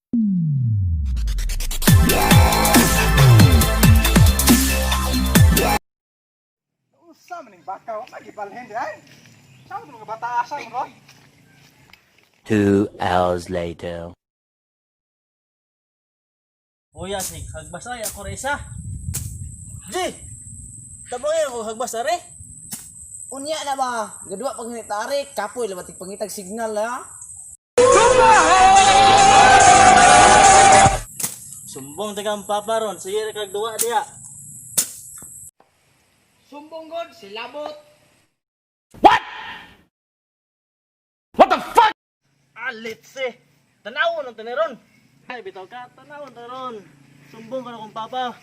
Sa maning baka lagi balhin di ay. Sa mga bata asa mo ron. 2 hours later. Kuya, sig hagbasay ako ra isa. Di. Tabangay ako hagbasa re. Unya na ba? Gadua pag tarik, kapoy labatik pangitag signal ha. Sumbong tagang paparon, sige ra kag duwa diha. Sumbong god si labot. Alitse. Tanawon ang taniron. Ay bitaw ka, tanawon taron. Sumbong ka na kung papa.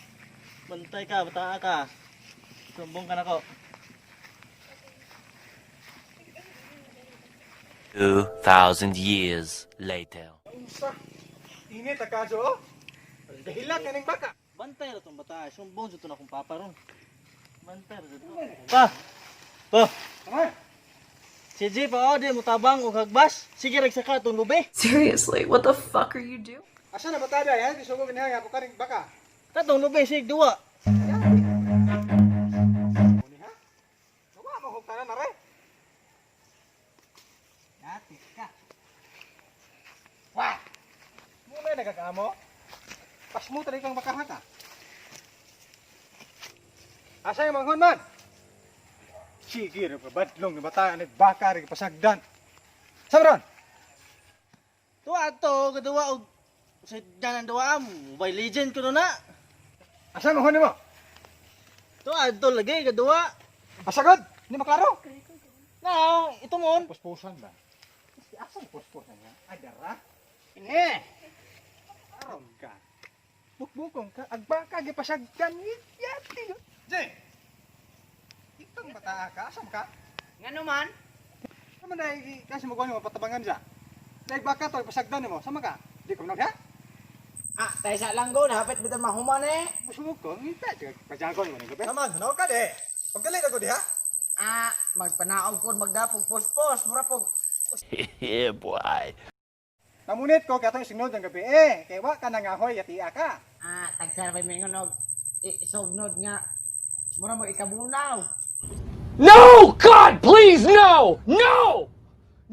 Bantay ka, bataa ka. Sumbong ka na ko. 2,000 years later. Unsa? Init ta kadyo. Dahilan kaning baka. Bantay ra tong bata, sumbong jud to na kung papa ron. Bantay ra jud. Pa. Pa. Amay. Si G pa o di mo tabang og hagbas. Sige rag saka tong lube. Seriously, what the fuck are you doing? Asa na bata day ha? Gusto ko ginahang ako kaning baka. Katong lube sig duwa. Muni ha? Wa mo huktanan na re. Dati ka. Wah. Muna nagkakaamo. Pas mo tali kang bakahaka. Asa yung manghon man? Sige, badlong ni bata ni baka rin pasagdan. Sabron! Tuwa to, gaduwa og sa danan duwa Mobile Legend ko na. Asa manghon ni mo? Tuwa to lagi gaduwa. Asagod! Hindi maklaro! Na, ito mon. Puspusan ba? Asa ang puspusan niya? Ay, dara? Ini! Aron ka. Bukbukong ka, agbaka, gipasagdan. Yati! Jay! Itong bata ka, asam ka? Ngano man? Sama na, kasi mo mo patabangan siya. Nagbaka to, ipasagdan mo. Sama ka? Di ko ha? Ah, tayo sa langgo na hapit bitan mahuman eh. Gusto ko, ngita. Pajagon mo ni gabi. Naman, hanaw ka de. Pagkalit ako diha. Ah, magpanaog po magdapog pospos, mura pog. Yeah, boy. Namunit ko, kato isinod ng gabi. Kaya wa ka nangahoy, yatiya ka. Ah, tagsara pa may ngonog. Sugnod nga. Mura mo ikabunaw. No! God, please, no! No!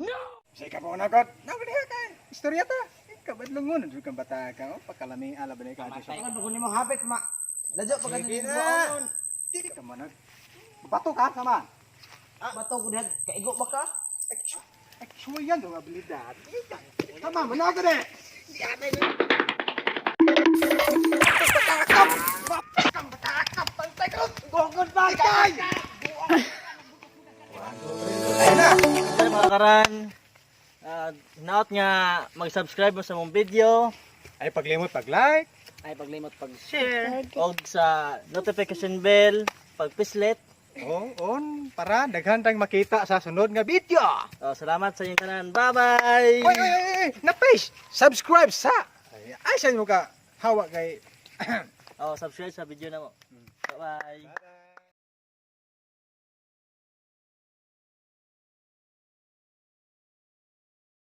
No! Sa ikaw na god. Namuniha ka. Istorya ta. Ikaw ba't lungon? Nandun kang bata ka. Pagkalami, ala ba na ikaw? Tayo ko ni mo hapit ma. Ladyo pag Sige kanino na. mo. Di ka man. Bato ka, sama. Bato ko diha kaigo ba ka? Actually, yan yung abilidad. Tama, manago na eh. Ay mga karan. Hinaot nga mag-subscribe mo sa mong video. Ay, paglimot, pag-like. Ay paglimot pag-share. Og sa notification bell, pag-pislet. On, para daghan tayong makita sa sunod nga video. Salamat sa inyong tanan. Bye-bye! Oy, na-page, subscribe sa. Ay, saan mo ka hawak kay... Subscribe sa video na mo. Bye-bye!